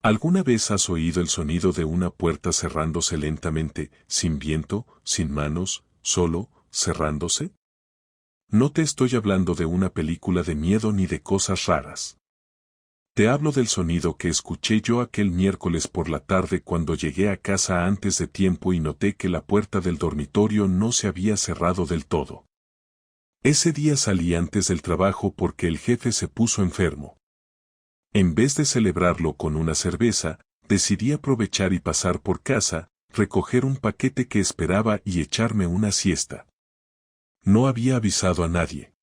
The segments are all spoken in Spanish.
¿Alguna vez has oído el sonido de una puerta cerrándose lentamente, sin viento, sin manos, solo, cerrándose? No te estoy hablando de una película de miedo ni de cosas raras. Te hablo del sonido que escuché yo aquel miércoles por la tarde cuando llegué a casa antes de tiempo y noté que la puerta del dormitorio no se había cerrado del todo. Ese día salí antes del trabajo porque el jefe se puso enfermo. En vez de celebrarlo con una cerveza, decidí aprovechar y pasar por casa, recoger un paquete que esperaba y echarme una siesta. No había avisado a nadie.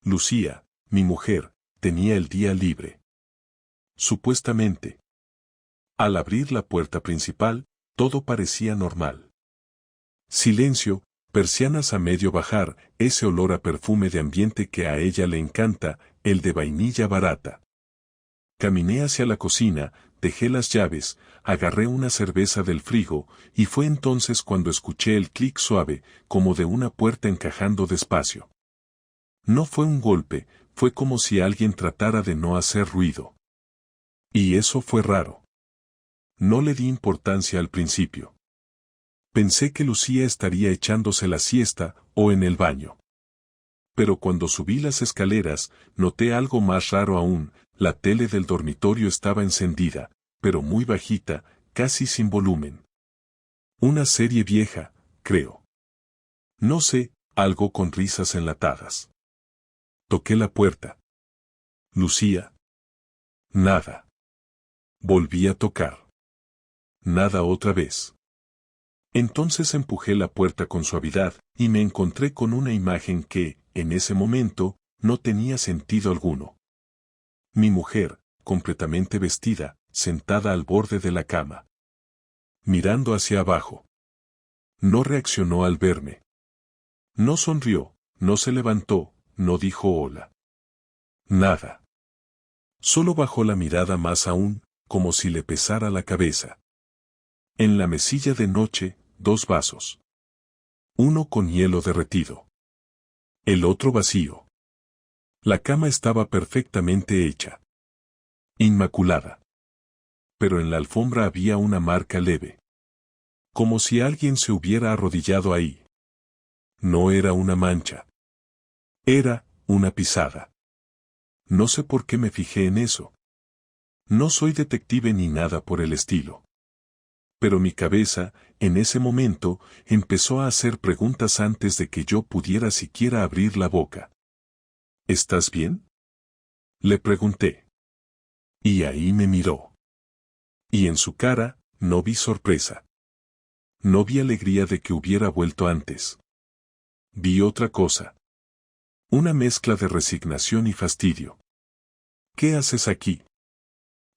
Lucía, mi mujer, tenía el día libre. Supuestamente. Al abrir la puerta principal, todo parecía normal. Silencio, persianas a medio bajar, ese olor a perfume de ambiente que a ella le encanta, el de vainilla barata. Caminé hacia la cocina, dejé las llaves, agarré una cerveza del frigo, y fue entonces cuando escuché el clic suave, como de una puerta encajando despacio. No fue un golpe, fue como si alguien tratara de no hacer ruido. Y eso fue raro. No le di importancia al principio. Pensé que Lucía estaría echándose la siesta, o en el baño. Pero cuando subí las escaleras, noté algo más raro aún. La tele del dormitorio estaba encendida, pero muy bajita, casi sin volumen. Una serie vieja, creo. No sé, algo con risas enlatadas. Toqué la puerta. Lucía. Nada. Volví a tocar. Nada otra vez. Entonces empujé la puerta con suavidad, y me encontré con una imagen que, en ese momento, no tenía sentido alguno. Mi mujer, completamente vestida, sentada al borde de la cama. Mirando hacia abajo. No reaccionó al verme. No sonrió, no se levantó, no dijo hola. Nada. Solo bajó la mirada más aún, como si le pesara la cabeza. En la mesilla de noche, 2 vasos. Uno con hielo derretido. El otro vacío. La cama estaba perfectamente hecha. Inmaculada. Pero en la alfombra había una marca leve. Como si alguien se hubiera arrodillado ahí. No era una mancha. Era una pisada. No sé por qué me fijé en eso. No soy detective ni nada por el estilo. Pero mi cabeza, en ese momento, empezó a hacer preguntas antes de que yo pudiera siquiera abrir la boca. ¿Estás bien?, le pregunté. Y ahí me miró. Y en su cara, no vi sorpresa. No vi alegría de que hubiera vuelto antes. Vi otra cosa. Una mezcla de resignación y fastidio. ¿Qué haces aquí?,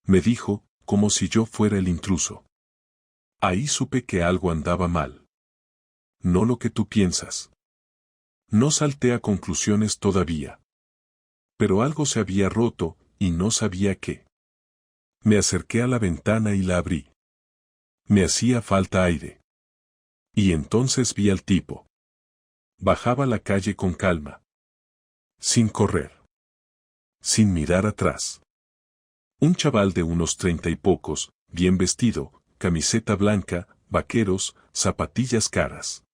me dijo, como si yo fuera el intruso. Ahí supe que algo andaba mal. No lo que tú piensas. No salté a conclusiones todavía. Pero algo se había roto, y no sabía qué. Me acerqué a la ventana y la abrí. Me hacía falta aire. Y entonces vi al tipo. Bajaba la calle con calma. Sin correr. Sin mirar atrás. Un chaval de unos 30 y pocos, bien vestido, camiseta blanca, vaqueros, zapatillas caras.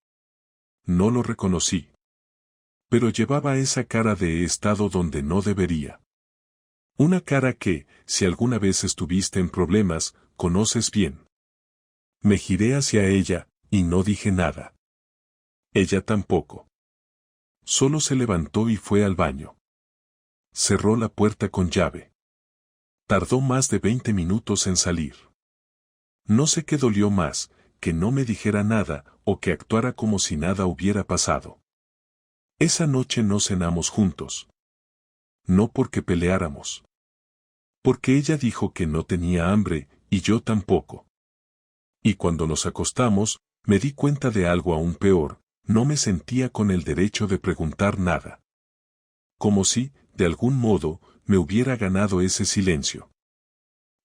No lo reconocí. Pero llevaba esa cara de estado donde no debería. Una cara que, si alguna vez estuviste en problemas, conoces bien. Me giré hacia ella, y no dije nada. Ella tampoco. Solo se levantó y fue al baño. Cerró la puerta con llave. Tardó más de 20 minutos en salir. No sé qué dolió más, que no me dijera nada, o que actuara como si nada hubiera pasado. Esa noche no cenamos juntos. No porque peleáramos. Porque ella dijo que no tenía hambre, y yo tampoco. Y cuando nos acostamos, me di cuenta de algo aún peor, no me sentía con el derecho de preguntar nada. Como si, de algún modo, me hubiera ganado ese silencio.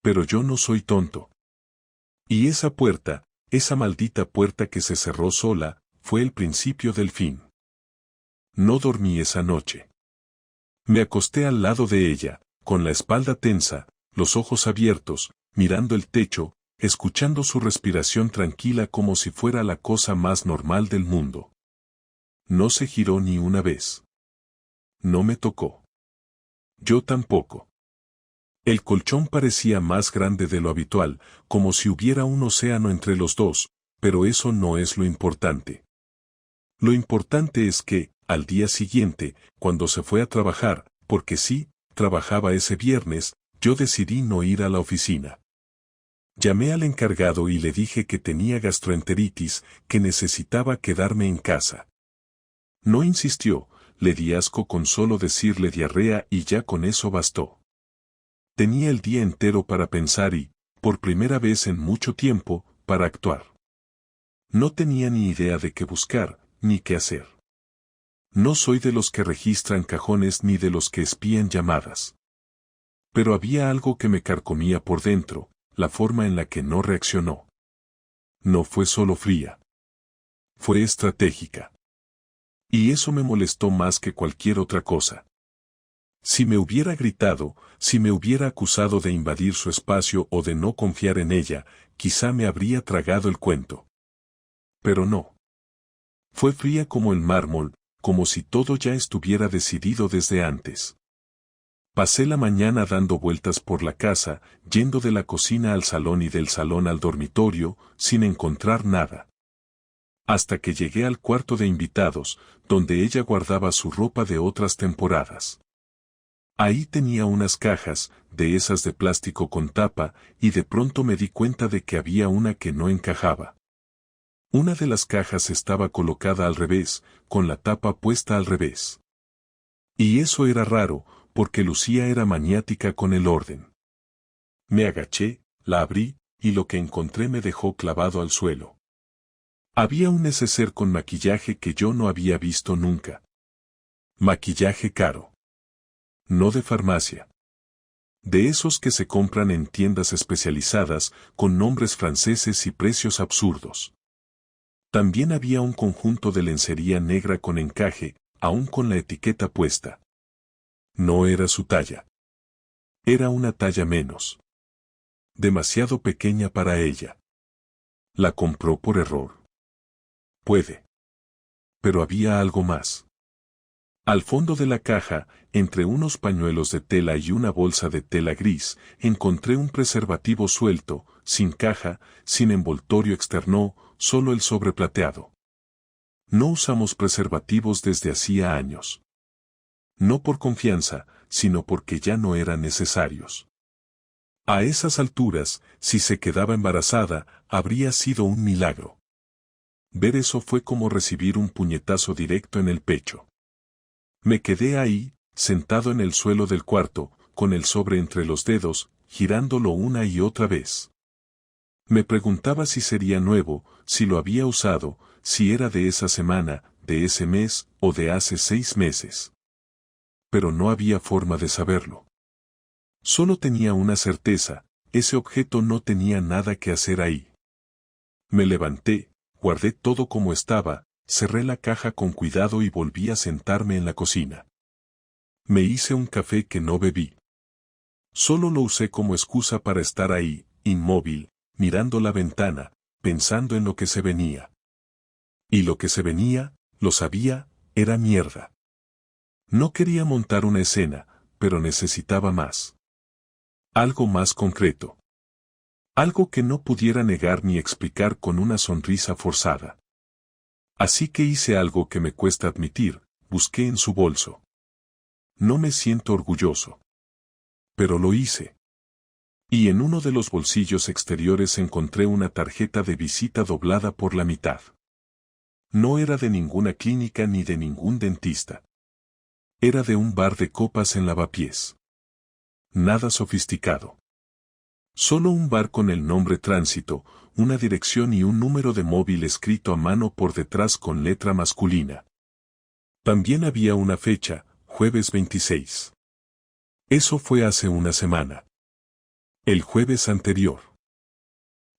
Pero yo no soy tonto. Y esa puerta, esa maldita puerta que se cerró sola, fue el principio del fin. No dormí esa noche. Me acosté al lado de ella, con la espalda tensa, los ojos abiertos, mirando el techo, escuchando su respiración tranquila como si fuera la cosa más normal del mundo. No se giró ni una vez. No me tocó. Yo tampoco. El colchón parecía más grande de lo habitual, como si hubiera un océano entre los dos, pero eso no es lo importante. Lo importante es que, al día siguiente, cuando se fue a trabajar, porque sí, trabajaba ese viernes, yo decidí no ir a la oficina. Llamé al encargado y le dije que tenía gastroenteritis, que necesitaba quedarme en casa. No insistió, le di asco con solo decirle diarrea y ya con eso bastó. Tenía el día entero para pensar y, por primera vez en mucho tiempo, para actuar. No tenía ni idea de qué buscar, ni qué hacer. No soy de los que registran cajones ni de los que espían llamadas. Pero había algo que me carcomía por dentro, la forma en la que no reaccionó. No fue solo fría. Fue estratégica. Y eso me molestó más que cualquier otra cosa. Si me hubiera gritado, si me hubiera acusado de invadir su espacio o de no confiar en ella, quizá me habría tragado el cuento. Pero no. Fue fría como el mármol, como si todo ya estuviera decidido desde antes. Pasé la mañana dando vueltas por la casa, yendo de la cocina al salón y del salón al dormitorio, sin encontrar nada. Hasta que llegué al cuarto de invitados, donde ella guardaba su ropa de otras temporadas. Ahí tenía unas cajas, de esas de plástico con tapa, y de pronto me di cuenta de que había una que no encajaba. Una de las cajas estaba colocada al revés, con la tapa puesta al revés. Y eso era raro, porque Lucía era maniática con el orden. Me agaché, la abrí, y lo que encontré me dejó clavado al suelo. Había un neceser con maquillaje que yo no había visto nunca. Maquillaje caro. No de farmacia. De esos que se compran en tiendas especializadas, con nombres franceses y precios absurdos. También había un conjunto de lencería negra con encaje, aún con la etiqueta puesta. No era su talla. Era una talla menos. Demasiado pequeña para ella. La compró por error. Puede. Pero había algo más. Al fondo de la caja, entre unos pañuelos de tela y una bolsa de tela gris, encontré un preservativo suelto, sin caja, sin envoltorio externo, solo el sobre plateado. No usamos preservativos desde hacía años. No por confianza, sino porque ya no eran necesarios. A esas alturas, si se quedaba embarazada, habría sido un milagro. Ver eso fue como recibir un puñetazo directo en el pecho. Me quedé ahí, sentado en el suelo del cuarto, con el sobre entre los dedos, girándolo una y otra vez. Me preguntaba si sería nuevo, si lo había usado, si era de esa semana, de ese mes, o de hace 6 meses. Pero no había forma de saberlo. Solo tenía una certeza, ese objeto no tenía nada que hacer ahí. Me levanté, guardé todo como estaba, cerré la caja con cuidado y volví a sentarme en la cocina. Me hice un café que no bebí. Solo lo usé como excusa para estar ahí, inmóvil, mirando la ventana, pensando en lo que se venía. Y lo que se venía, lo sabía, era mierda. No quería montar una escena, pero necesitaba más. Algo más concreto. Algo que no pudiera negar ni explicar con una sonrisa forzada. Así que hice algo que me cuesta admitir, busqué en su bolso. No me siento orgulloso. Pero lo hice. Y en uno de los bolsillos exteriores encontré una tarjeta de visita doblada por la mitad. No era de ninguna clínica ni de ningún dentista. Era de un bar de copas en Lavapiés. Nada sofisticado. Solo un bar con el nombre Tránsito, una dirección y un número de móvil escrito a mano por detrás con letra masculina. También había una fecha, jueves 26. Eso fue hace una semana. El jueves anterior.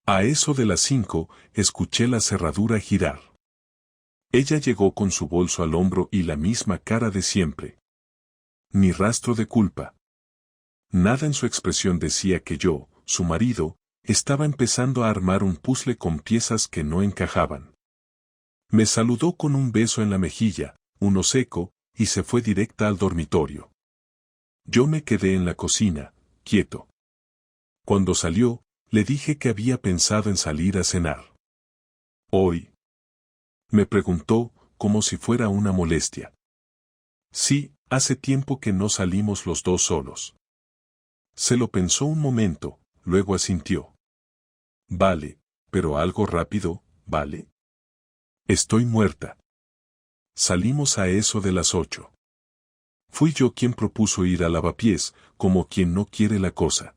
A eso de las 5, escuché la cerradura girar. Ella llegó con su bolso al hombro y la misma cara de siempre. Ni rastro de culpa. Nada en su expresión decía que yo, su marido, estaba empezando a armar un puzzle con piezas que no encajaban. Me saludó con un beso en la mejilla, uno seco, y se fue directa al dormitorio. Yo me quedé en la cocina, quieto. Cuando salió, le dije que había pensado en salir a cenar. ¿Hoy? Me preguntó, como si fuera una molestia. Sí, hace tiempo que no salimos los dos solos. Se lo pensó un momento, luego asintió. Vale, pero algo rápido, ¿vale? Estoy muerta. Salimos a eso de las 8. Fui yo quien propuso ir al lavapiés, como quien no quiere la cosa.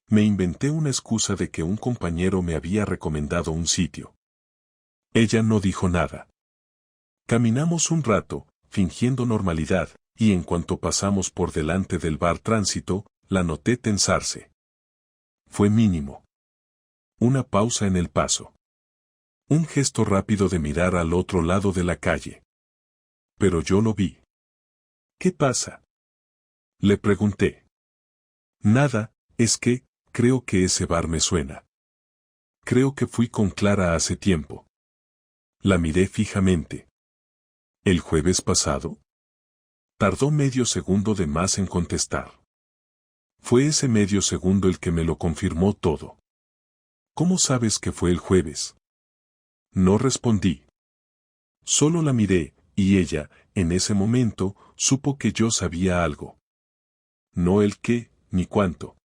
Me inventé una excusa de que un compañero me había recomendado un sitio. Ella no dijo nada. Caminamos un rato, fingiendo normalidad, y en cuanto pasamos por delante del bar Tránsito, la noté tensarse. Fue mínimo. Una pausa en el paso. Un gesto rápido de mirar al otro lado de la calle. Pero yo lo vi. ¿Qué pasa? Le pregunté. Nada, es que, creo que ese bar me suena. Creo que fui con Clara hace tiempo. La miré fijamente. ¿El jueves pasado? Tardó medio segundo de más en contestar. Fue ese medio segundo el que me lo confirmó todo. ¿Cómo sabes que fue el jueves? No respondí. Solo la miré, y ella, en ese momento, supo que yo sabía algo. No el qué, ni cuánto.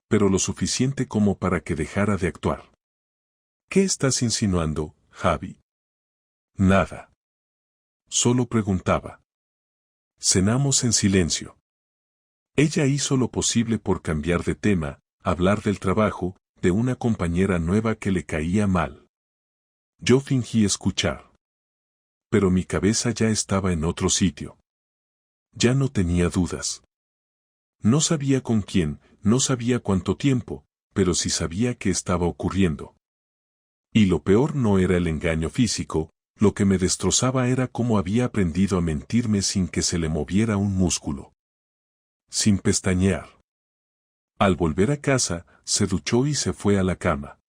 Pero lo suficiente como para que dejara de actuar. ¿Qué estás insinuando, Javi? Nada. Solo preguntaba. Cenamos en silencio. Ella hizo lo posible por cambiar de tema, hablar del trabajo, de una compañera nueva que le caía mal. Yo fingí escuchar. Pero mi cabeza ya estaba en otro sitio. Ya no tenía dudas. No sabía con quién, no sabía cuánto tiempo, pero sí sabía qué estaba ocurriendo. Y lo peor no era el engaño físico, lo que me destrozaba era cómo había aprendido a mentirme sin que se le moviera un músculo. Sin pestañear. Al volver a casa, se duchó y se fue a la cama.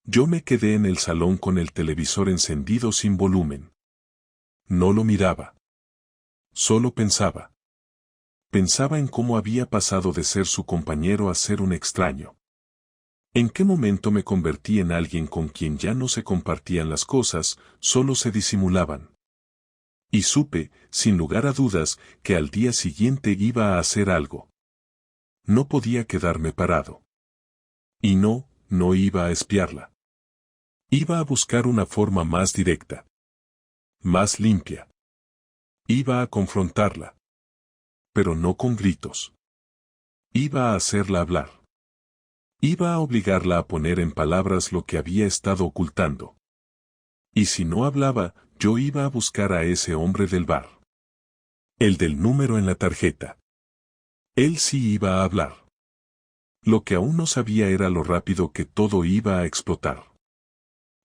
Yo me quedé en el salón con el televisor encendido sin volumen. No lo miraba. Solo pensaba. Pensaba en cómo había pasado de ser su compañero a ser un extraño. ¿En qué momento me convertí en alguien con quien ya no se compartían las cosas, solo se disimulaban? Y supe, sin lugar a dudas, que al día siguiente iba a hacer algo. No podía quedarme parado. Y no iba a espiarla. Iba a buscar una forma más directa. Más limpia. Iba a confrontarla. Pero no con gritos. Iba a hacerla hablar. Iba a obligarla a poner en palabras lo que había estado ocultando. Y si no hablaba, yo iba a buscar a ese hombre del bar. El del número en la tarjeta. Él sí iba a hablar. Lo que aún no sabía era lo rápido que todo iba a explotar.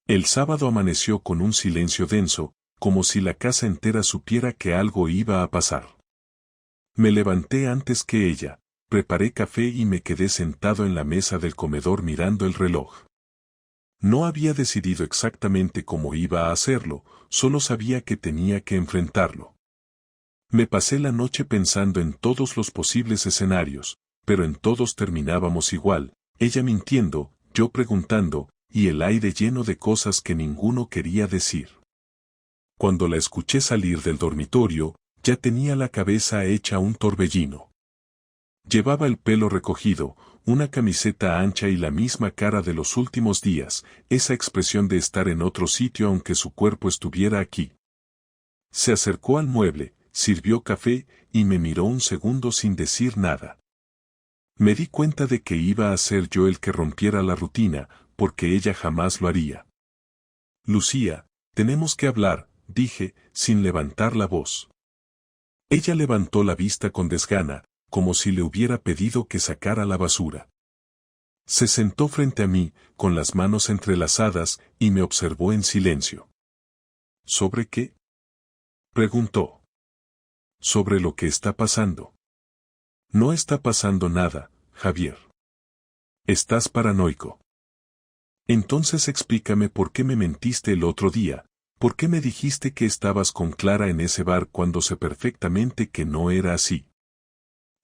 El sábado amaneció con un silencio denso, como si la casa entera supiera que algo iba a pasar. Me levanté antes que ella, preparé café y me quedé sentado en la mesa del comedor mirando el reloj. No había decidido exactamente cómo iba a hacerlo, solo sabía que tenía que enfrentarlo. Me pasé la noche pensando en todos los posibles escenarios, pero en todos terminábamos igual, ella mintiendo, yo preguntando, y el aire lleno de cosas que ninguno quería decir. Cuando la escuché salir del dormitorio, ya tenía la cabeza hecha un torbellino. Llevaba el pelo recogido, una camiseta ancha y la misma cara de los últimos días, esa expresión de estar en otro sitio aunque su cuerpo estuviera aquí. Se acercó al mueble, sirvió café y me miró un segundo sin decir nada. Me di cuenta de que iba a ser yo el que rompiera la rutina, porque ella jamás lo haría. Lucía, tenemos que hablar, dije, sin levantar la voz. Ella levantó la vista con desgana, como si le hubiera pedido que sacara la basura. Se sentó frente a mí, con las manos entrelazadas, y me observó en silencio. ¿Sobre qué? Preguntó. Sobre lo que está pasando. No está pasando nada, Javier. Estás paranoico. Entonces explícame por qué me mentiste el otro día, por qué me dijiste que estabas con Clara en ese bar cuando sé perfectamente que no era así.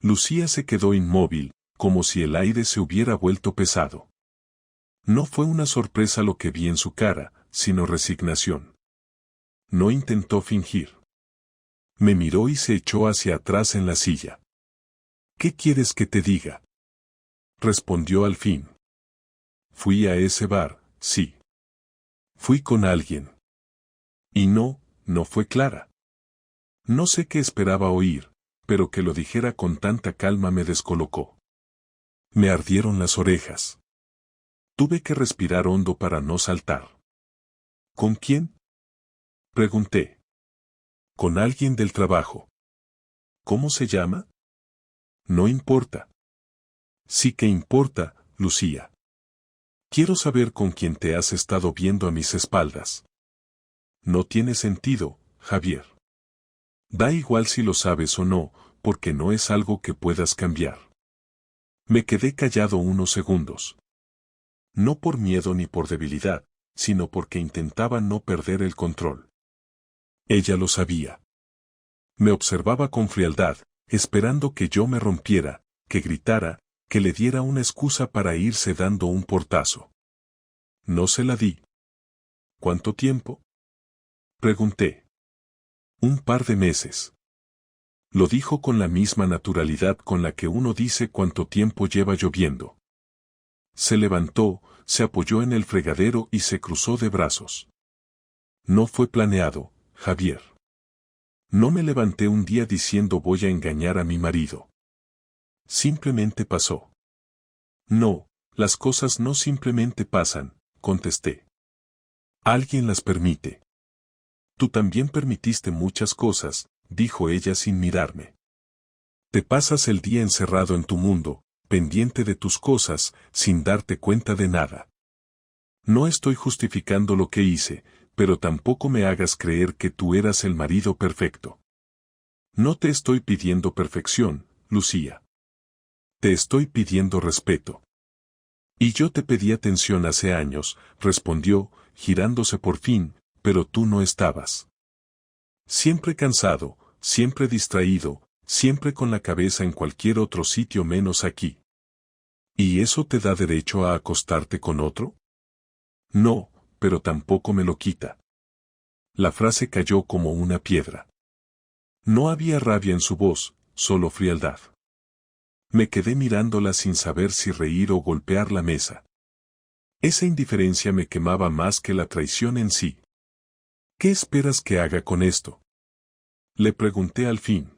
Lucía se quedó inmóvil, como si el aire se hubiera vuelto pesado. No fue una sorpresa lo que vi en su cara, sino resignación. No intentó fingir. Me miró y se echó hacia atrás en la silla. ¿Qué quieres que te diga? Respondió al fin. Fui a ese bar, sí. Fui con alguien. Y no fue Clara. No sé qué esperaba oír, pero que lo dijera con tanta calma me descolocó. Me ardieron las orejas. Tuve que respirar hondo para no saltar. ¿Con quién? Pregunté. Con alguien del trabajo. ¿Cómo se llama? No importa. Sí que importa, Lucía. Quiero saber con quién te has estado viendo a mis espaldas. No tiene sentido, Javier. Da igual si lo sabes o no, porque no es algo que puedas cambiar. Me quedé callado unos segundos. No por miedo ni por debilidad, sino porque intentaba no perder el control. Ella lo sabía. Me observaba con frialdad, esperando que yo me rompiera, que gritara, que le diera una excusa para irse dando un portazo. No se la di. ¿Cuánto tiempo? Pregunté. Un par de meses. Lo dijo con la misma naturalidad con la que uno dice cuánto tiempo lleva lloviendo. Se levantó, se apoyó en el fregadero y se cruzó de brazos. No fue planeado, Javier. No me levanté un día diciendo voy a engañar a mi marido. Simplemente pasó. No, las cosas no simplemente pasan, contesté. Alguien las permite. Tú también permitiste muchas cosas, dijo ella sin mirarme. Te pasas el día encerrado en tu mundo, pendiente de tus cosas, sin darte cuenta de nada. No estoy justificando lo que hice, pero tampoco me hagas creer que tú eras el marido perfecto. No te estoy pidiendo perfección, Lucía. Te estoy pidiendo respeto. Y yo te pedí atención hace años, respondió, girándose por fin, pero tú no estabas. Siempre cansado, siempre distraído, siempre con la cabeza en cualquier otro sitio menos aquí. ¿Y eso te da derecho a acostarte con otro? No, pero tampoco me lo quita. La frase cayó como una piedra. No había rabia en su voz, solo frialdad. Me quedé mirándola sin saber si reír o golpear la mesa. Esa indiferencia me quemaba más que la traición en sí. ¿Qué esperas que haga con esto? Le pregunté al fin.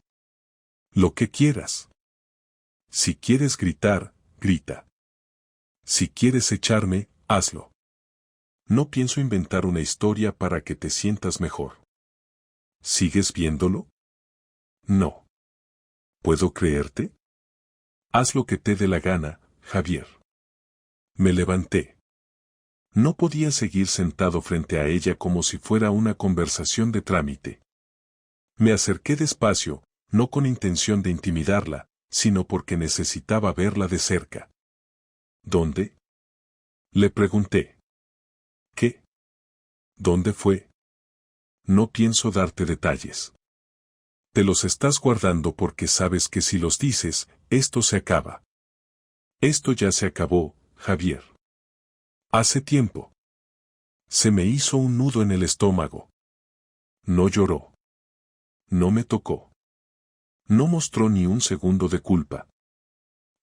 Lo que quieras. Si quieres gritar, grita. Si quieres echarme, hazlo. No pienso inventar una historia para que te sientas mejor. ¿Sigues viéndolo? No. ¿Puedo creerte? Haz lo que te dé la gana, Javier. Me levanté. No podía seguir sentado frente a ella como si fuera una conversación de trámite. Me acerqué despacio, no con intención de intimidarla, sino porque necesitaba verla de cerca. ¿Dónde? Le pregunté. ¿Qué? ¿Dónde fue? No pienso darte detalles. Te los estás guardando porque sabes que si los dices, esto se acaba. Esto ya se acabó, Javier. Hace tiempo. Se me hizo un nudo en el estómago. No lloró. No me tocó. No mostró ni un segundo de culpa.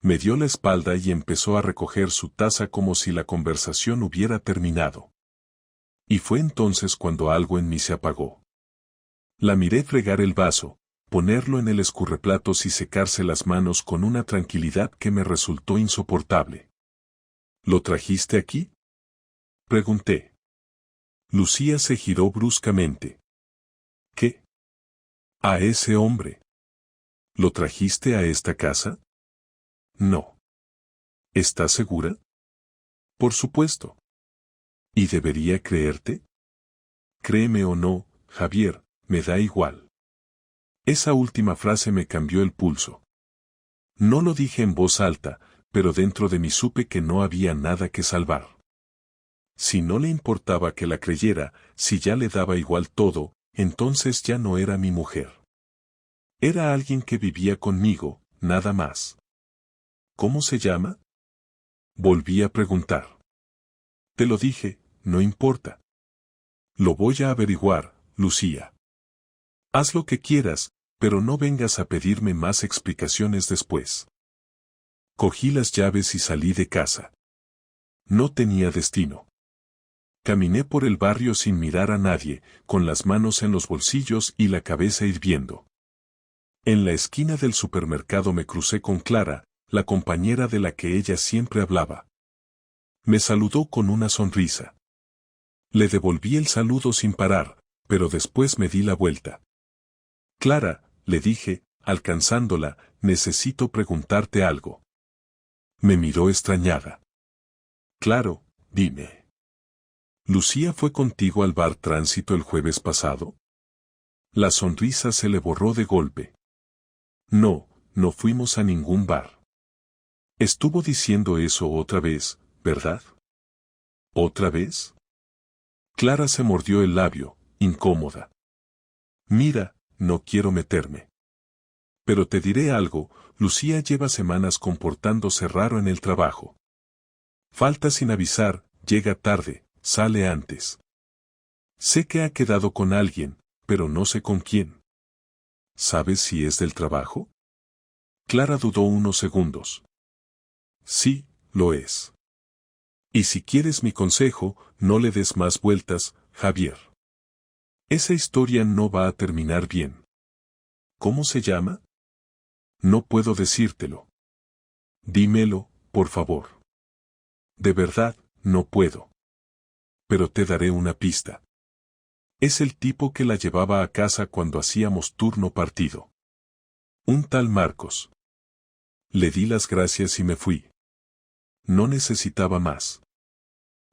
Me dio la espalda y empezó a recoger su taza como si la conversación hubiera terminado. Y fue entonces cuando algo en mí se apagó. La miré fregar el vaso, ponerlo en el escurreplatos y secarse las manos con una tranquilidad que me resultó insoportable. ¿Lo trajiste aquí? Pregunté. Lucía se giró bruscamente. ¿Qué? ¿A ese hombre? ¿Lo trajiste a esta casa? No. ¿Estás segura? Por supuesto. ¿Y debería creerte? Créeme o no, Javier, me da igual. Esa última frase me cambió el pulso. No lo dije en voz alta, pero dentro de mí supe que no había nada que salvar. Si no le importaba que la creyera, si ya le daba igual todo, entonces ya no era mi mujer. Era alguien que vivía conmigo, nada más. ¿Cómo se llama? Volví a preguntar. Te lo dije, no importa. Lo voy a averiguar, Lucía. Haz lo que quieras, pero no vengas a pedirme más explicaciones después. Cogí las llaves y salí de casa. No tenía destino. Caminé por el barrio sin mirar a nadie, con las manos en los bolsillos y la cabeza hirviendo. En la esquina del supermercado me crucé con Clara, la compañera de la que ella siempre hablaba. Me saludó con una sonrisa. Le devolví el saludo sin parar, pero después me di la vuelta. Clara, le dije, alcanzándola, necesito preguntarte algo. Me miró extrañada. Claro, dime. ¿Lucía fue contigo al bar Tránsito el jueves pasado? La sonrisa se le borró de golpe. No, no fuimos a ningún bar. Estuvo diciendo eso otra vez, ¿verdad? ¿Otra vez? Clara se mordió el labio, incómoda. Mira, no quiero meterme. Pero te diré algo, Lucía lleva semanas comportándose raro en el trabajo. Falta sin avisar, llega tarde, sale antes. Sé que ha quedado con alguien, pero no sé con quién. ¿Sabes si es del trabajo? Clara dudó unos segundos. Sí, lo es. Y si quieres mi consejo, no le des más vueltas, Javier. Esa historia no va a terminar bien. ¿Cómo se llama? No puedo decírtelo. Dímelo, por favor. De verdad, no puedo. Pero te daré una pista. Es el tipo que la llevaba a casa cuando hacíamos turno partido. Un tal Marcos. Le di las gracias y me fui. No necesitaba más.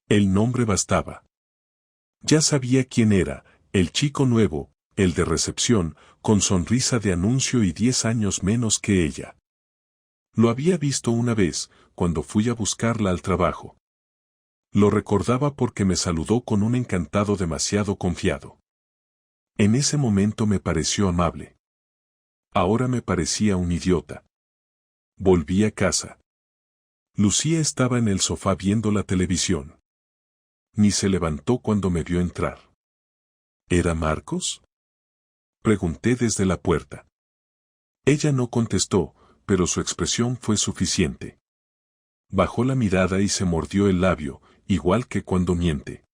El nombre bastaba. Ya sabía quién era, el chico nuevo, el de recepción, con sonrisa de anuncio y 10 años menos que ella. Lo había visto una vez, cuando fui a buscarla al trabajo. Lo recordaba porque me saludó con un encantado demasiado confiado. En ese momento me pareció amable. Ahora me parecía un idiota. Volví a casa. Lucía estaba en el sofá viendo la televisión. Ni se levantó cuando me vio entrar. ¿Era Marcos? Pregunté desde la puerta. Ella no contestó, pero su expresión fue suficiente. Bajó la mirada y se mordió el labio, igual que cuando miente.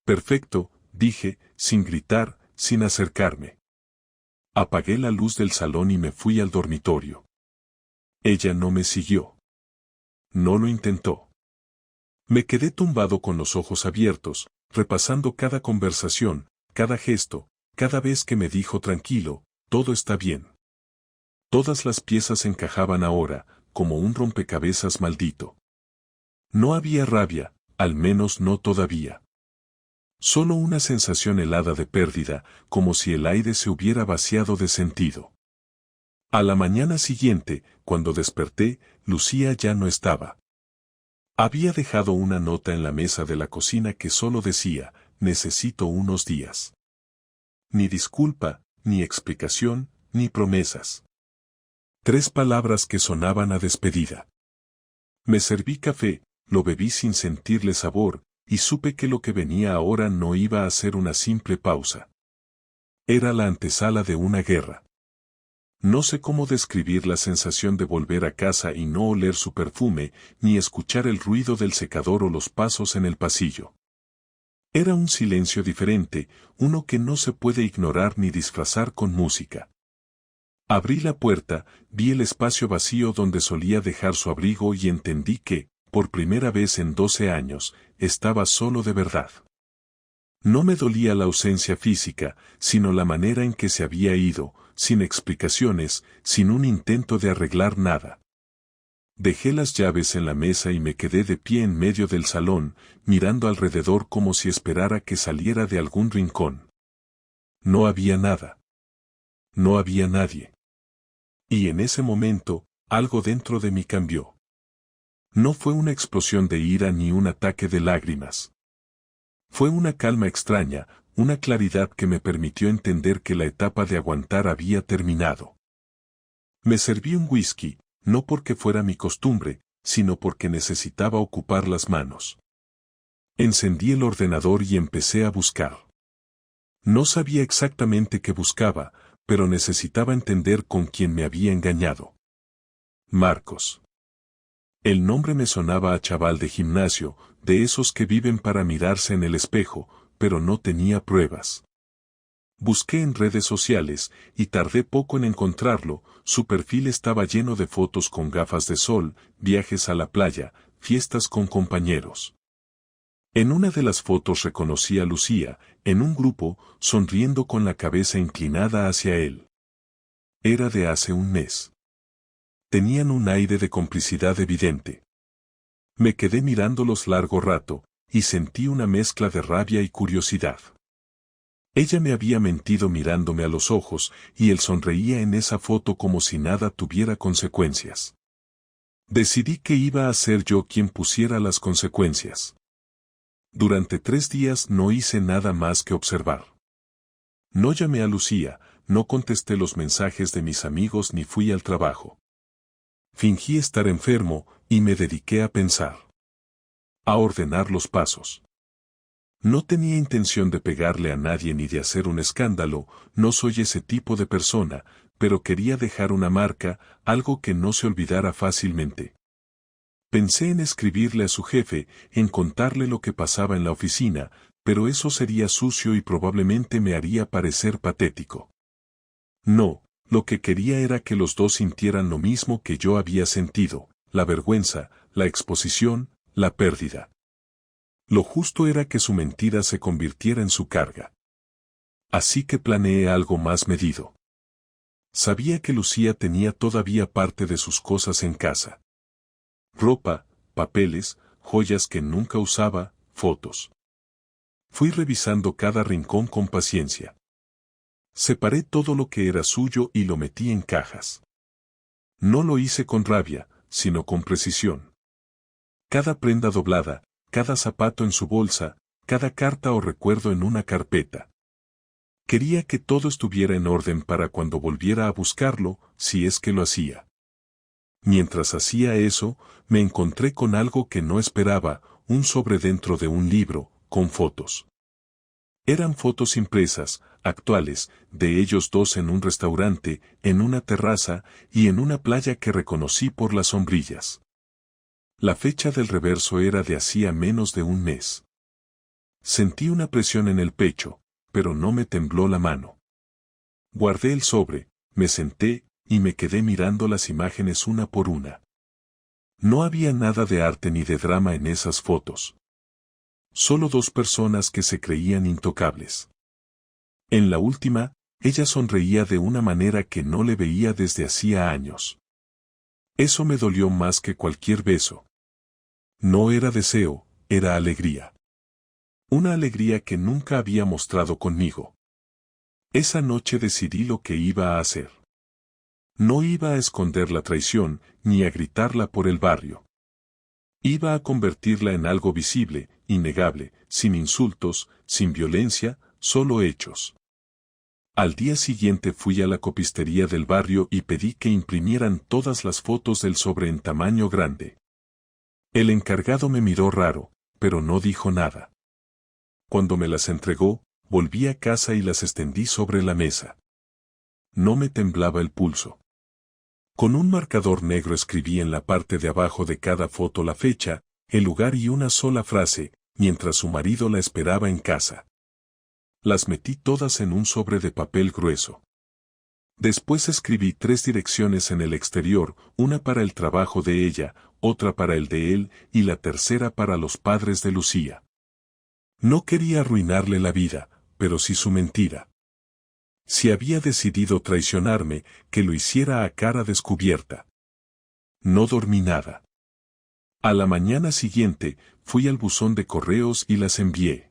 Perfecto, dije, sin gritar, sin acercarme. Apagué la luz del salón y me fui al dormitorio. Ella no me siguió. No lo intentó. Me quedé tumbado con los ojos abiertos, repasando cada conversación, cada gesto, cada vez que me dijo tranquilo, todo está bien. Todas las piezas encajaban ahora, como un rompecabezas maldito. No había rabia, al menos no todavía. Solo una sensación helada de pérdida, como si el aire se hubiera vaciado de sentido. A la mañana siguiente, cuando desperté, Lucía ya no estaba. Había dejado una nota en la mesa de la cocina que solo decía, necesito unos días. Ni disculpa, ni explicación, ni promesas. 3 palabras que sonaban a despedida. Me serví café, lo bebí sin sentirle sabor, y supe que lo que venía ahora no iba a ser una simple pausa. Era la antesala de una guerra. No sé cómo describir la sensación de volver a casa y no oler su perfume, ni escuchar el ruido del secador o los pasos en el pasillo. Era un silencio diferente, uno que no se puede ignorar ni disfrazar con música. Abrí la puerta, vi el espacio vacío donde solía dejar su abrigo y entendí que, por primera vez en 12 años, estaba solo de verdad. No me dolía la ausencia física, sino la manera en que se había ido, sin explicaciones, sin un intento de arreglar nada. Dejé las llaves en la mesa y me quedé de pie en medio del salón, mirando alrededor como si esperara que saliera de algún rincón. No había nada. No había nadie. Y en ese momento, algo dentro de mí cambió. No fue una explosión de ira ni un ataque de lágrimas. Fue una calma extraña, una claridad que me permitió entender que la etapa de aguantar había terminado. Me serví un whisky, no porque fuera mi costumbre, sino porque necesitaba ocupar las manos. Encendí el ordenador y empecé a buscar. No sabía exactamente qué buscaba, pero necesitaba entender con quién me había engañado. Marcos. El nombre me sonaba a chaval de gimnasio, de esos que viven para mirarse en el espejo, pero no tenía pruebas. Busqué en redes sociales, y tardé poco en encontrarlo. Su perfil estaba lleno de fotos con gafas de sol, viajes a la playa, fiestas con compañeros. En una de las fotos reconocí a Lucía, en un grupo, sonriendo con la cabeza inclinada hacia él. Era de hace un mes. Tenían un aire de complicidad evidente. Me quedé mirándolos largo rato, y sentí una mezcla de rabia y curiosidad. Ella me había mentido mirándome a los ojos, y él sonreía en esa foto como si nada tuviera consecuencias. Decidí que iba a ser yo quien pusiera las consecuencias. Durante 3 días no hice nada más que observar. No llamé a Lucía, no contesté los mensajes de mis amigos ni fui al trabajo. Fingí estar enfermo, y me dediqué a pensar. A ordenar los pasos. No tenía intención de pegarle a nadie ni de hacer un escándalo, no soy ese tipo de persona, pero quería dejar una marca, algo que no se olvidara fácilmente. Pensé en escribirle a su jefe, en contarle lo que pasaba en la oficina, pero eso sería sucio y probablemente me haría parecer patético. No, lo que quería era que los dos sintieran lo mismo que yo había sentido, la vergüenza, la exposición, la pérdida. Lo justo era que su mentira se convirtiera en su carga. Así que planeé algo más medido. Sabía que Lucía tenía todavía parte de sus cosas en casa. Ropa, papeles, joyas que nunca usaba, fotos. Fui revisando cada rincón con paciencia. Separé todo lo que era suyo y lo metí en cajas. No lo hice con rabia, sino con precisión. Cada prenda doblada, cada zapato en su bolsa, cada carta o recuerdo en una carpeta. Quería que todo estuviera en orden para cuando volviera a buscarlo, si es que lo hacía. Mientras hacía eso, me encontré con algo que no esperaba, un sobre dentro de un libro, con fotos. Eran fotos impresas, actuales, de ellos dos en un restaurante, en una terraza y en una playa que reconocí por las sombrillas. La fecha del reverso era de hacía menos de un mes. Sentí una presión en el pecho, pero no me tembló la mano. Guardé el sobre, me senté, y me quedé mirando las imágenes una por una. No había nada de arte ni de drama en esas fotos. Solo 2 personas que se creían intocables. En la última, ella sonreía de una manera que no le veía desde hacía años. Eso me dolió más que cualquier beso. No era deseo, era alegría. Una alegría que nunca había mostrado conmigo. Esa noche decidí lo que iba a hacer. No iba a esconder la traición, ni a gritarla por el barrio. Iba a convertirla en algo visible, innegable, sin insultos, sin violencia, solo hechos. Al día siguiente fui a la copistería del barrio y pedí que imprimieran todas las fotos del sobre en tamaño grande. El encargado me miró raro, pero no dijo nada. Cuando me las entregó, volví a casa y las extendí sobre la mesa. No me temblaba el pulso. Con un marcador negro escribí en la parte de abajo de cada foto la fecha, el lugar y una sola frase, mientras su marido la esperaba en casa. Las metí todas en un sobre de papel grueso. Después escribí 3 direcciones en el exterior, una para el trabajo de ella, otra para el de él y la tercera para los padres de Lucía. No quería arruinarle la vida, pero sí su mentira. Si había decidido traicionarme, que lo hiciera a cara descubierta. No dormí nada. A la mañana siguiente, fui al buzón de correos y las envié.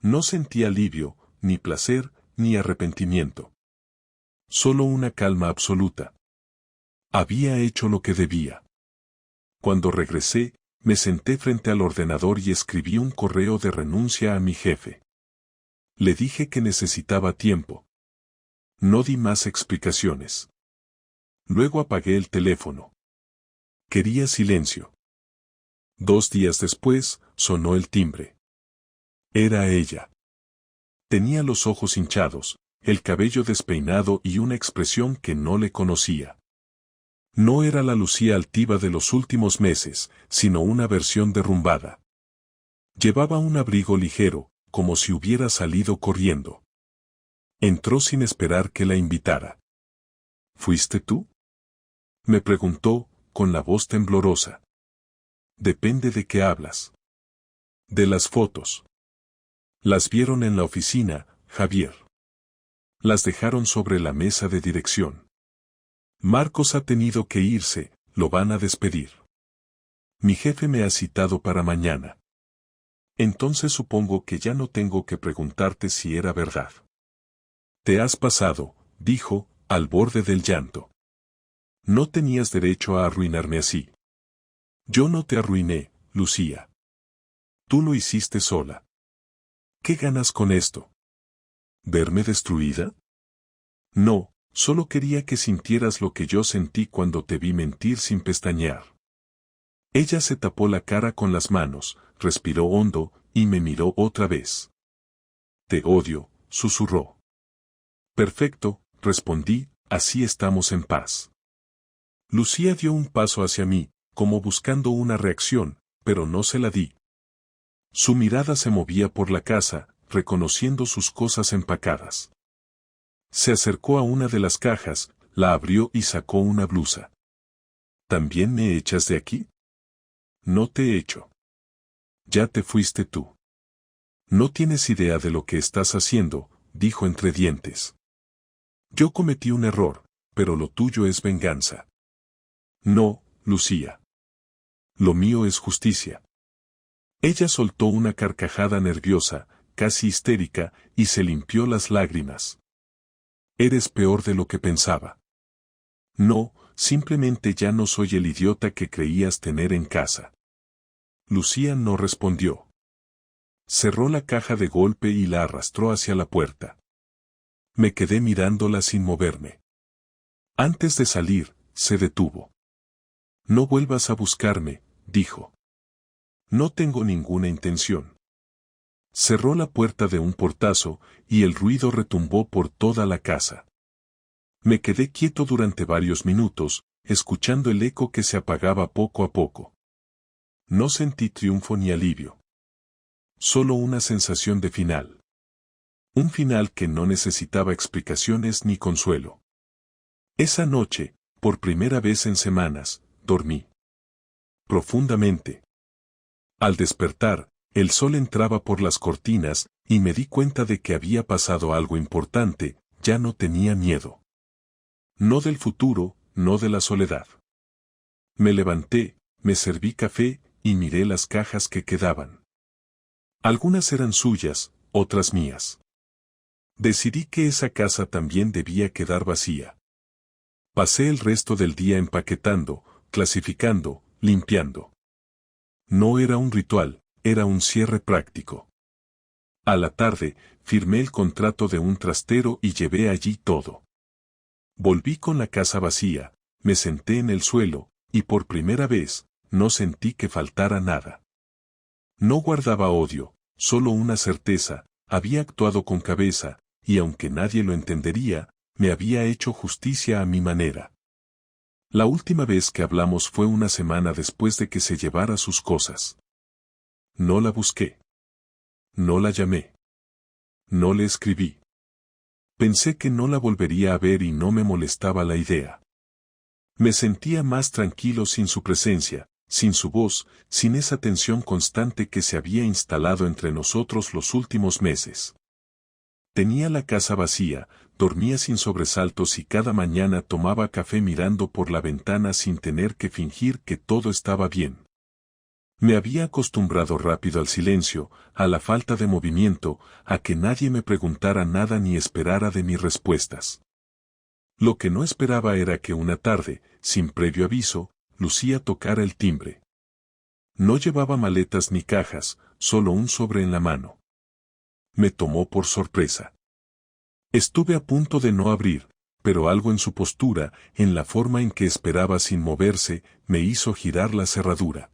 No sentí alivio, ni placer, ni arrepentimiento. Solo una calma absoluta. Había hecho lo que debía. Cuando regresé, me senté frente al ordenador y escribí un correo de renuncia a mi jefe. Le dije que necesitaba tiempo. No di más explicaciones. Luego apagué el teléfono. Quería silencio. 2 días después, sonó el timbre. Era ella. Tenía los ojos hinchados, el cabello despeinado y una expresión que no le conocía. No era la Lucía altiva de los últimos meses, sino una versión derrumbada. Llevaba un abrigo ligero, como si hubiera salido corriendo. Entró sin esperar que la invitara. ¿Fuiste tú? Me preguntó, con la voz temblorosa. Depende de qué hablas. De las fotos. Las vieron en la oficina, Javier. Las dejaron sobre la mesa de dirección. Marcos ha tenido que irse, lo van a despedir. Mi jefe me ha citado para mañana. Entonces supongo que ya no tengo que preguntarte si era verdad. Te has pasado, dijo, al borde del llanto. No tenías derecho a arruinarme así. Yo no te arruiné, Lucía. Tú lo hiciste sola. ¿Qué ganas con esto? ¿Verme destruida? No, solo quería que sintieras lo que yo sentí cuando te vi mentir sin pestañear. Ella se tapó la cara con las manos, respiró hondo, y me miró otra vez. Te odio, susurró. Perfecto, respondí, así estamos en paz. Lucía dio un paso hacia mí, como buscando una reacción, pero no se la di. Su mirada se movía por la casa, reconociendo sus cosas empacadas. Se acercó a una de las cajas, la abrió y sacó una blusa. ¿También me echas de aquí? No te echo. Ya te fuiste tú. No tienes idea de lo que estás haciendo, dijo entre dientes. Yo cometí un error, pero lo tuyo es venganza. No, Lucía. Lo mío es justicia. Ella soltó una carcajada nerviosa, casi histérica, y se limpió las lágrimas. Eres peor de lo que pensaba. No, simplemente ya no soy el idiota que creías tener en casa. Lucía no respondió. Cerró la caja de golpe y la arrastró hacia la puerta. Me quedé mirándola sin moverme. Antes de salir, se detuvo. No vuelvas a buscarme, dijo. No tengo ninguna intención. Cerró la puerta de un portazo, y el ruido retumbó por toda la casa. Me quedé quieto durante varios minutos, escuchando el eco que se apagaba poco a poco. No sentí triunfo ni alivio. Solo una sensación de final. Un final que no necesitaba explicaciones ni consuelo. Esa noche, por primera vez en semanas, dormí profundamente. Al despertar, el sol entraba por las cortinas, y me di cuenta de que había pasado algo importante, ya no tenía miedo. No del futuro, no de la soledad. Me levanté, me serví café, y miré las cajas que quedaban. Algunas eran suyas, otras mías. Decidí que esa casa también debía quedar vacía. Pasé el resto del día empaquetando, clasificando, limpiando. No era un ritual, era un cierre práctico. A la tarde, firmé el contrato de un trastero y llevé allí todo. Volví con la casa vacía, me senté en el suelo, y por primera vez, no sentí que faltara nada. No guardaba odio, solo una certeza, había actuado con cabeza, y aunque nadie lo entendería, me había hecho justicia a mi manera. La última vez que hablamos fue una semana después de que se llevara sus cosas. No la busqué. No la llamé. No le escribí. Pensé que no la volvería a ver y no me molestaba la idea. Me sentía más tranquilo sin su presencia, sin su voz, sin esa tensión constante que se había instalado entre nosotros los últimos meses. Tenía la casa vacía, dormía sin sobresaltos y cada mañana tomaba café mirando por la ventana sin tener que fingir que todo estaba bien. Me había acostumbrado rápido al silencio, a la falta de movimiento, a que nadie me preguntara nada ni esperara de mis respuestas. Lo que no esperaba era que una tarde, sin previo aviso, Lucía tocara el timbre. No llevaba maletas ni cajas, solo un sobre en la mano. Me tomó por sorpresa. Estuve a punto de no abrir, pero algo en su postura, en la forma en que esperaba sin moverse, me hizo girar la cerradura.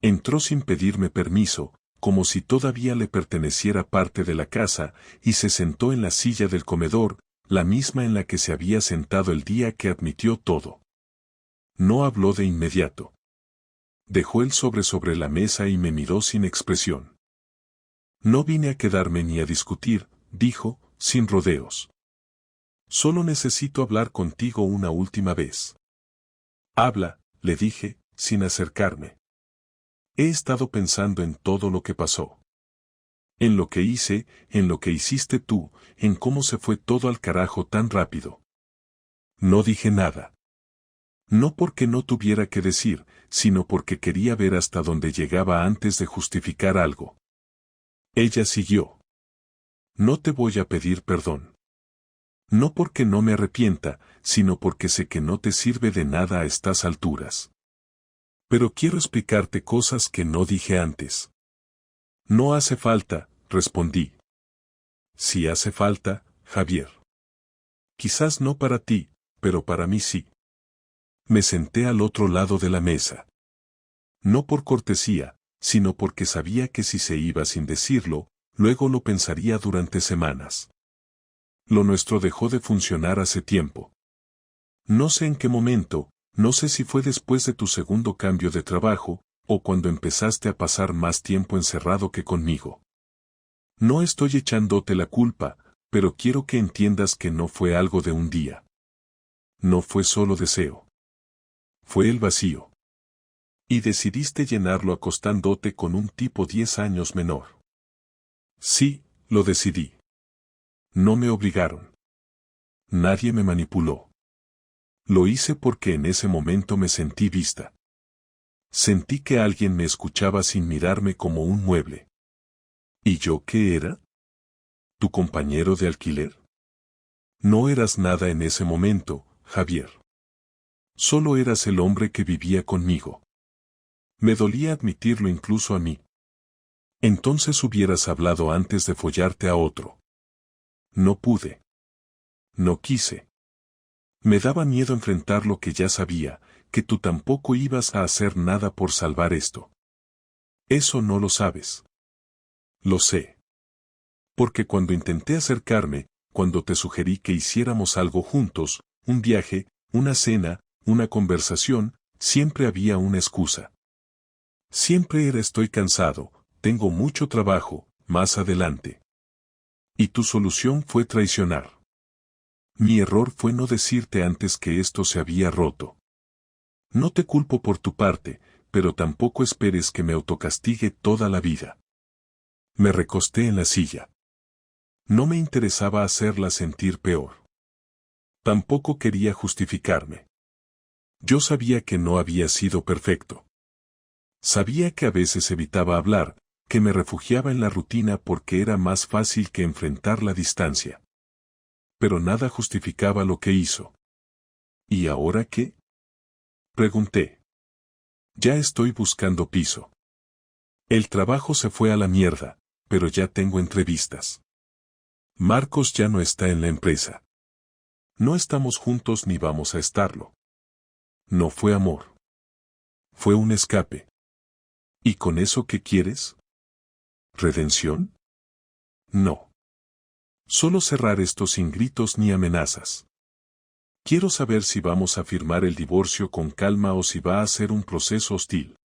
Entró sin pedirme permiso, como si todavía le perteneciera parte de la casa, y se sentó en la silla del comedor, la misma en la que se había sentado el día que admitió todo. No habló de inmediato. Dejó el sobre la mesa y me miró sin expresión. No vine a quedarme ni a discutir, dijo, sin rodeos. Solo necesito hablar contigo una última vez. Habla, le dije, sin acercarme. He estado pensando en todo lo que pasó. En lo que hice, en lo que hiciste tú, en cómo se fue todo al carajo tan rápido. No dije nada. No porque no tuviera que decir, sino porque quería ver hasta dónde llegaba antes de justificar algo. Ella siguió. No te voy a pedir perdón. No porque no me arrepienta, sino porque sé que no te sirve de nada a estas alturas. Pero quiero explicarte cosas que no dije antes. No hace falta, respondí. Sí hace falta, Javier. Quizás no para ti, pero para mí sí. Me senté al otro lado de la mesa. No por cortesía, sino porque sabía que si se iba sin decirlo, luego lo pensaría durante semanas. Lo nuestro dejó de funcionar hace tiempo. No sé en qué momento, no sé si fue después de tu segundo cambio de trabajo, o cuando empezaste a pasar más tiempo encerrado que conmigo. No estoy echándote la culpa, pero quiero que entiendas que no fue algo de un día. No fue solo deseo. Fue el vacío. Y decidiste llenarlo acostándote con un tipo 10 años menor. Sí, lo decidí. No me obligaron. Nadie me manipuló. Lo hice porque en ese momento me sentí vista. Sentí que alguien me escuchaba sin mirarme como un mueble. ¿Y yo qué era? ¿Tu compañero de alquiler? No eras nada en ese momento, Javier. Solo eras el hombre que vivía conmigo. Me dolía admitirlo incluso a mí. Entonces hubieras hablado antes de follarte a otro. No pude. No quise. Me daba miedo enfrentar lo que ya sabía, que tú tampoco ibas a hacer nada por salvar esto. Eso no lo sabes. Lo sé. Porque cuando intenté acercarme, cuando te sugerí que hiciéramos algo juntos, un viaje, una cena, una conversación, siempre había una excusa. Siempre era estoy cansado, tengo mucho trabajo, más adelante. Y tu solución fue traicionar. Mi error fue no decirte antes que esto se había roto. No te culpo por tu parte, pero tampoco esperes que me autocastigue toda la vida. Me recosté en la silla. No me interesaba hacerla sentir peor. Tampoco quería justificarme. Yo sabía que no había sido perfecto. Sabía que a veces evitaba hablar, que me refugiaba en la rutina porque era más fácil que enfrentar la distancia. Pero nada justificaba lo que hizo. ¿Y ahora qué? Pregunté. Ya estoy buscando piso. El trabajo se fue a la mierda, pero ya tengo entrevistas. Marcos ya no está en la empresa. No estamos juntos ni vamos a estarlo. No fue amor. Fue un escape. ¿Y con eso qué quieres? ¿Redención? No. Solo cerrar esto sin gritos ni amenazas. Quiero saber si vamos a firmar el divorcio con calma o si va a ser un proceso hostil.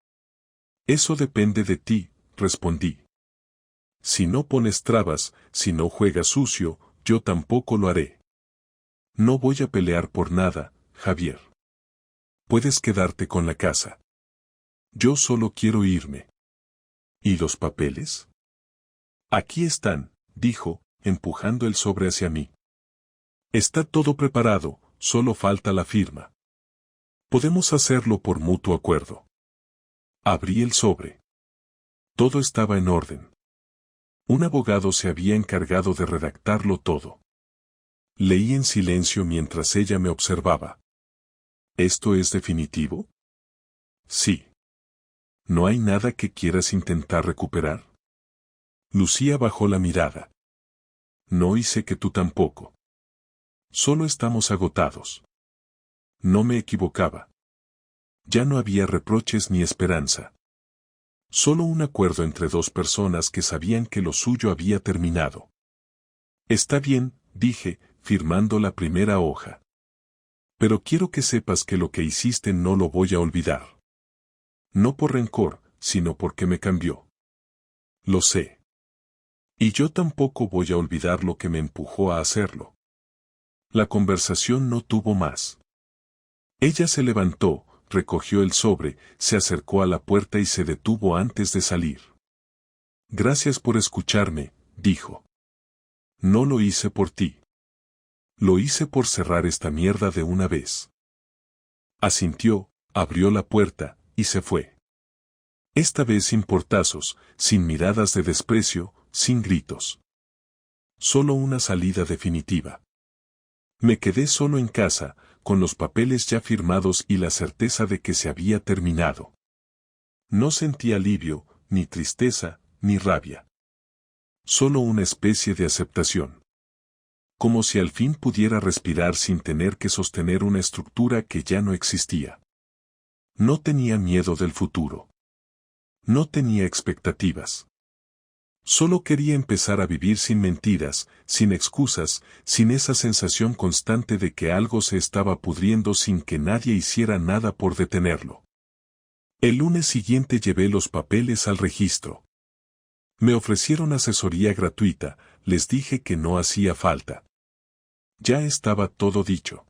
Eso depende de ti, respondí. Si no pones trabas, si no juegas sucio, yo tampoco lo haré. No voy a pelear por nada, Javier. Puedes quedarte con la casa. Yo solo quiero irme. ¿Y los papeles? Aquí están, dijo, empujando el sobre hacia mí. Está todo preparado, solo falta la firma. Podemos hacerlo por mutuo acuerdo. Abrí el sobre. Todo estaba en orden. Un abogado se había encargado de redactarlo todo. Leí en silencio mientras ella me observaba. ¿Esto es definitivo? Sí. ¿No hay nada que quieras intentar recuperar? Lucía bajó la mirada. No, y sé que tú tampoco. Solo estamos agotados. No me equivocaba. Ya no había reproches ni esperanza. Solo un acuerdo entre dos personas que sabían que lo suyo había terminado. Está bien, dije, firmando la primera hoja. Pero quiero que sepas que lo que hiciste no lo voy a olvidar. No por rencor, sino porque me cambió. Lo sé. Y yo tampoco voy a olvidar lo que me empujó a hacerlo. La conversación no tuvo más. Ella se levantó, recogió el sobre, se acercó a la puerta y se detuvo antes de salir. Gracias por escucharme, dijo. No lo hice por ti. Lo hice por cerrar esta mierda de una vez. Asintió, abrió la puerta, y se fue. Esta vez sin portazos, sin miradas de desprecio, sin gritos. Solo una salida definitiva. Me quedé solo en casa, con los papeles ya firmados y la certeza de que se había terminado. No sentí alivio, ni tristeza, ni rabia. Solo una especie de aceptación. Como si al fin pudiera respirar sin tener que sostener una estructura que ya no existía. No tenía miedo del futuro. No tenía expectativas. Solo quería empezar a vivir sin mentiras, sin excusas, sin esa sensación constante de que algo se estaba pudriendo sin que nadie hiciera nada por detenerlo. El lunes siguiente llevé los papeles al registro. Me ofrecieron asesoría gratuita, les dije que no hacía falta. Ya estaba todo dicho.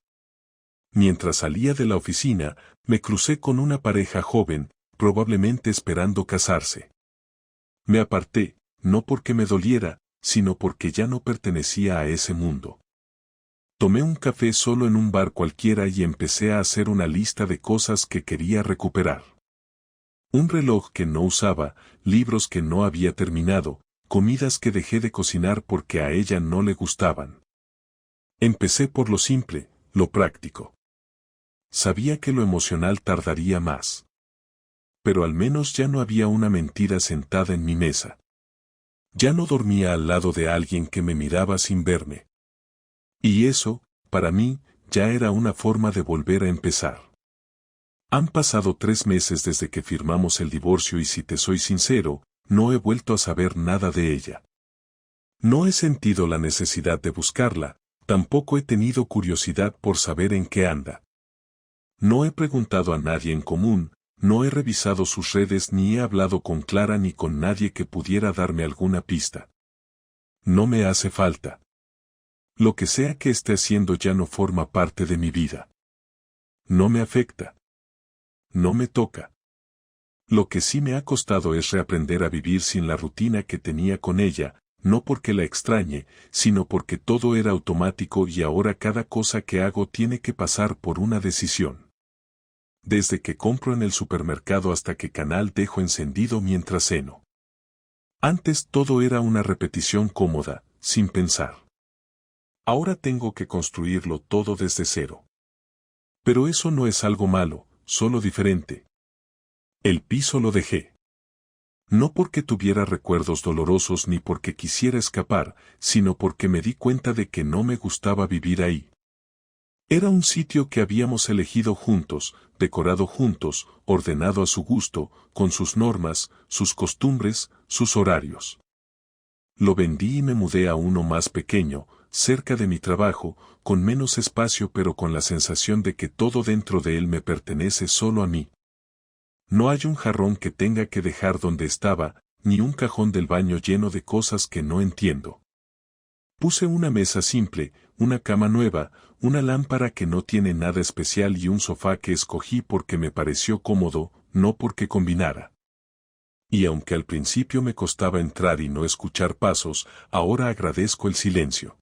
Mientras salía de la oficina, me crucé con una pareja joven, probablemente esperando casarse. Me aparté, no porque me doliera, sino porque ya no pertenecía a ese mundo. Tomé un café solo en un bar cualquiera y empecé a hacer una lista de cosas que quería recuperar. Un reloj que no usaba, libros que no había terminado, comidas que dejé de cocinar porque a ella no le gustaban. Empecé por lo simple, lo práctico. Sabía que lo emocional tardaría más. Pero al menos ya no había una mentira sentada en mi mesa. Ya no dormía al lado de alguien que me miraba sin verme. Y eso, para mí, ya era una forma de volver a empezar. Han pasado 3 meses desde que firmamos el divorcio y si te soy sincero, no he vuelto a saber nada de ella. No he sentido la necesidad de buscarla, tampoco he tenido curiosidad por saber en qué anda. No he preguntado a nadie en común, no he revisado sus redes ni he hablado con Clara ni con nadie que pudiera darme alguna pista. No me hace falta. Lo que sea que esté haciendo ya no forma parte de mi vida. No me afecta. No me toca. Lo que sí me ha costado es reaprender a vivir sin la rutina que tenía con ella, no porque la extrañe, sino porque todo era automático y ahora cada cosa que hago tiene que pasar por una decisión. Desde que compro en el supermercado hasta qué canal dejo encendido mientras ceno. Antes todo era una repetición cómoda, sin pensar. Ahora tengo que construirlo todo desde cero. Pero eso no es algo malo, solo diferente. El piso lo dejé. No porque tuviera recuerdos dolorosos ni porque quisiera escapar, sino porque me di cuenta de que no me gustaba vivir ahí. Era un sitio que habíamos elegido juntos, decorado juntos, ordenado a su gusto, con sus normas, sus costumbres, sus horarios. Lo vendí y me mudé a uno más pequeño, cerca de mi trabajo, con menos espacio pero con la sensación de que todo dentro de él me pertenece solo a mí. No hay un jarrón que tenga que dejar donde estaba, ni un cajón del baño lleno de cosas que no entiendo. Puse una mesa simple, una cama nueva, una lámpara que no tiene nada especial y un sofá que escogí porque me pareció cómodo, no porque combinara. Y aunque al principio me costaba entrar y no escuchar pasos, ahora agradezco el silencio.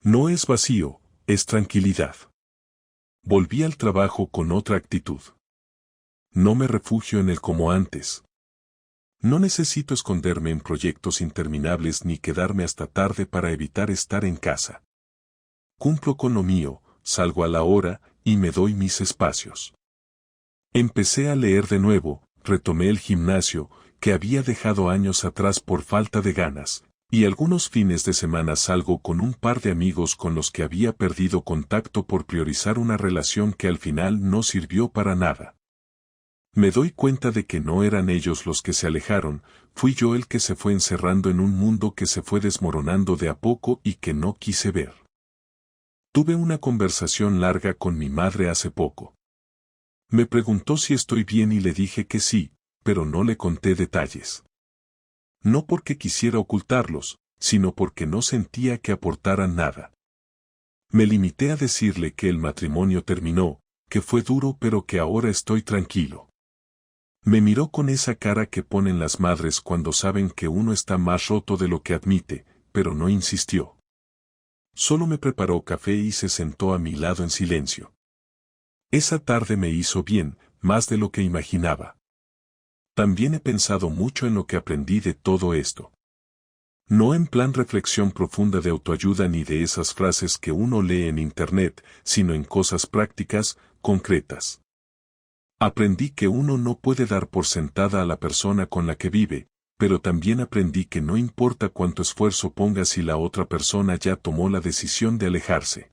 No es vacío, es tranquilidad. Volví al trabajo con otra actitud. No me refugio en él como antes. No necesito esconderme en proyectos interminables ni quedarme hasta tarde para evitar estar en casa. Cumplo con lo mío, salgo a la hora, y me doy mis espacios. Empecé a leer de nuevo, retomé el gimnasio, que había dejado años atrás por falta de ganas, y algunos fines de semana salgo con un par de amigos con los que había perdido contacto por priorizar una relación que al final no sirvió para nada. Me doy cuenta de que no eran ellos los que se alejaron, fui yo el que se fue encerrando en un mundo que se fue desmoronando de a poco y que no quise ver. Tuve una conversación larga con mi madre hace poco. Me preguntó si estoy bien y le dije que sí, pero no le conté detalles. No porque quisiera ocultarlos, sino porque no sentía que aportaran nada. Me limité a decirle que el matrimonio terminó, que fue duro pero que ahora estoy tranquilo. Me miró con esa cara que ponen las madres cuando saben que uno está más roto de lo que admite, pero no insistió. Solo me preparó café y se sentó a mi lado en silencio. Esa tarde me hizo bien, más de lo que imaginaba. También he pensado mucho en lo que aprendí de todo esto. No en plan reflexión profunda de autoayuda ni de esas frases que uno lee en internet, sino en cosas prácticas, concretas. Aprendí que uno no puede dar por sentada a la persona con la que vive, pero también aprendí que no importa cuánto esfuerzo ponga si la otra persona ya tomó la decisión de alejarse.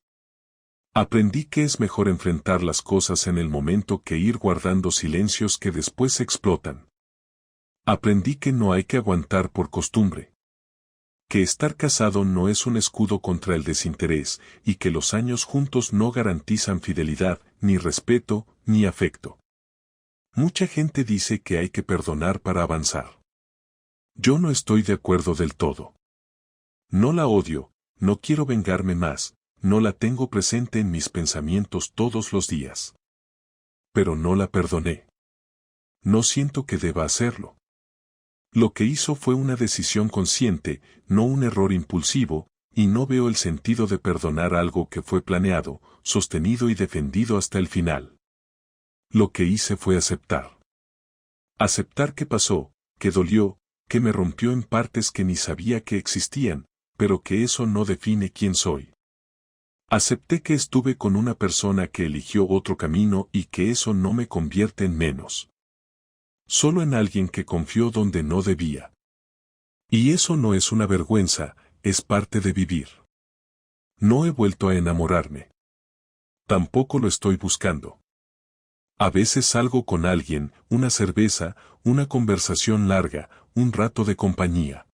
Aprendí que es mejor enfrentar las cosas en el momento que ir guardando silencios que después explotan. Aprendí que no hay que aguantar por costumbre. Que estar casado no es un escudo contra el desinterés y que los años juntos no garantizan fidelidad, ni respeto, ni afecto. Mucha gente dice que hay que perdonar para avanzar. Yo no estoy de acuerdo del todo. No la odio, no quiero vengarme más, no la tengo presente en mis pensamientos todos los días. Pero no la perdoné. No siento que deba hacerlo. Lo que hizo fue una decisión consciente, no un error impulsivo, y no veo el sentido de perdonar algo que fue planeado, sostenido y defendido hasta el final. Lo que hice fue aceptar. Aceptar que pasó, que dolió, que me rompió en partes que ni sabía que existían, pero que eso no define quién soy. Acepté que estuve con una persona que eligió otro camino y que eso no me convierte en menos. Solo en alguien que confió donde no debía. Y eso no es una vergüenza, es parte de vivir. No he vuelto a enamorarme. Tampoco lo estoy buscando. A veces salgo con alguien, una cerveza, una conversación larga, un rato de compañía.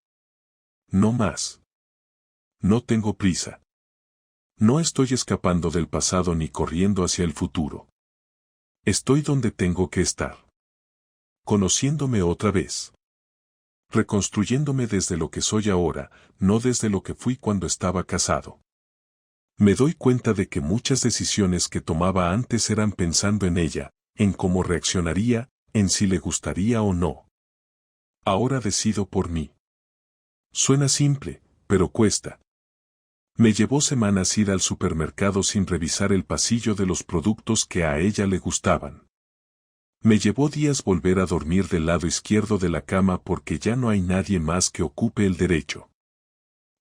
No más. No tengo prisa. No estoy escapando del pasado ni corriendo hacia el futuro. Estoy donde tengo que estar. Conociéndome otra vez. Reconstruyéndome desde lo que soy ahora, no desde lo que fui cuando estaba casado. Me doy cuenta de que muchas decisiones que tomaba antes eran pensando en ella, en cómo reaccionaría, en si le gustaría o no. Ahora decido por mí. Suena simple, pero cuesta. Me llevó semanas ir al supermercado sin revisar el pasillo de los productos que a ella le gustaban. Me llevó días volver a dormir del lado izquierdo de la cama porque ya no hay nadie más que ocupe el derecho.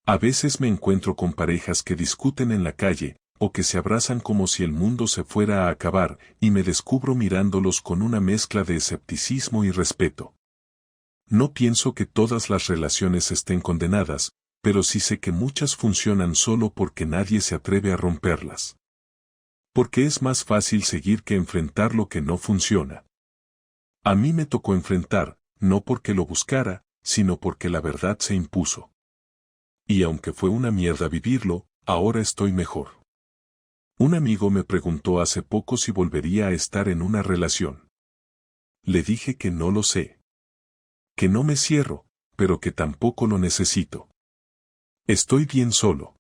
A veces me encuentro con parejas que discuten en la calle, o que se abrazan como si el mundo se fuera a acabar, y me descubro mirándolos con una mezcla de escepticismo y respeto. No pienso que todas las relaciones estén condenadas, pero sí sé que muchas funcionan solo porque nadie se atreve a romperlas. Porque es más fácil seguir que enfrentar lo que no funciona. A mí me tocó enfrentar, no porque lo buscara, sino porque la verdad se impuso. Y aunque fue una mierda vivirlo, ahora estoy mejor. Un amigo me preguntó hace poco si volvería a estar en una relación. Le dije que no lo sé. Que no me cierro, pero que tampoco lo necesito. Estoy bien solo.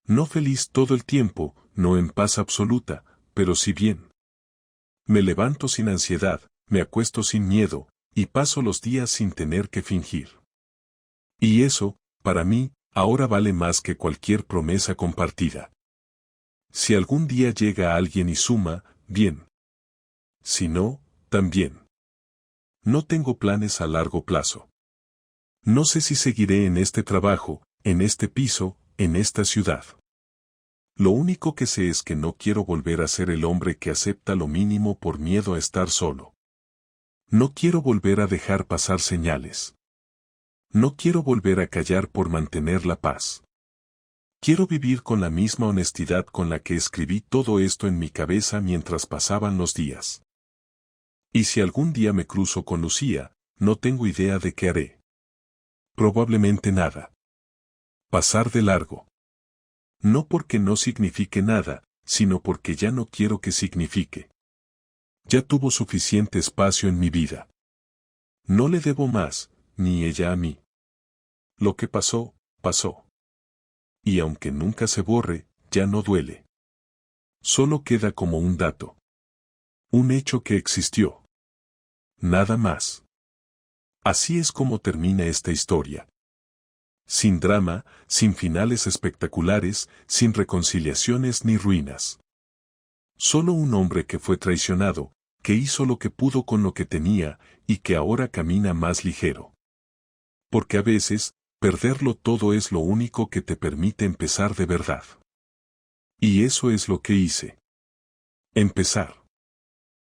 No feliz todo el tiempo, no en paz absoluta, pero sí bien. Me levanto sin ansiedad, me acuesto sin miedo, y paso los días sin tener que fingir. Y eso, para mí, ahora vale más que cualquier promesa compartida. Si algún día llega alguien y suma, bien. Si no, también. No tengo planes a largo plazo. No sé si seguiré en este trabajo, en este piso, en esta ciudad. Lo único que sé es que no quiero volver a ser el hombre que acepta lo mínimo por miedo a estar solo. No quiero volver a dejar pasar señales. No quiero volver a callar por mantener la paz. Quiero vivir con la misma honestidad con la que escribí todo esto en mi cabeza mientras pasaban los días. Y si algún día me cruzo con Lucía, no tengo idea de qué haré. Probablemente nada. Pasar de largo. No porque no signifique nada, sino porque ya no quiero que signifique. Ya tuvo suficiente espacio en mi vida. No le debo más, ni ella a mí. Lo que pasó, pasó. Y aunque nunca se borre, ya no duele. Solo queda como un dato. Un hecho que existió. Nada más. Así es como termina esta historia. Sin drama, sin finales espectaculares, sin reconciliaciones ni ruinas. Solo un hombre que fue traicionado, que hizo lo que pudo con lo que tenía, y que ahora camina más ligero. Porque a veces, perderlo todo es lo único que te permite empezar de verdad. Y eso es lo que hice. Empezar.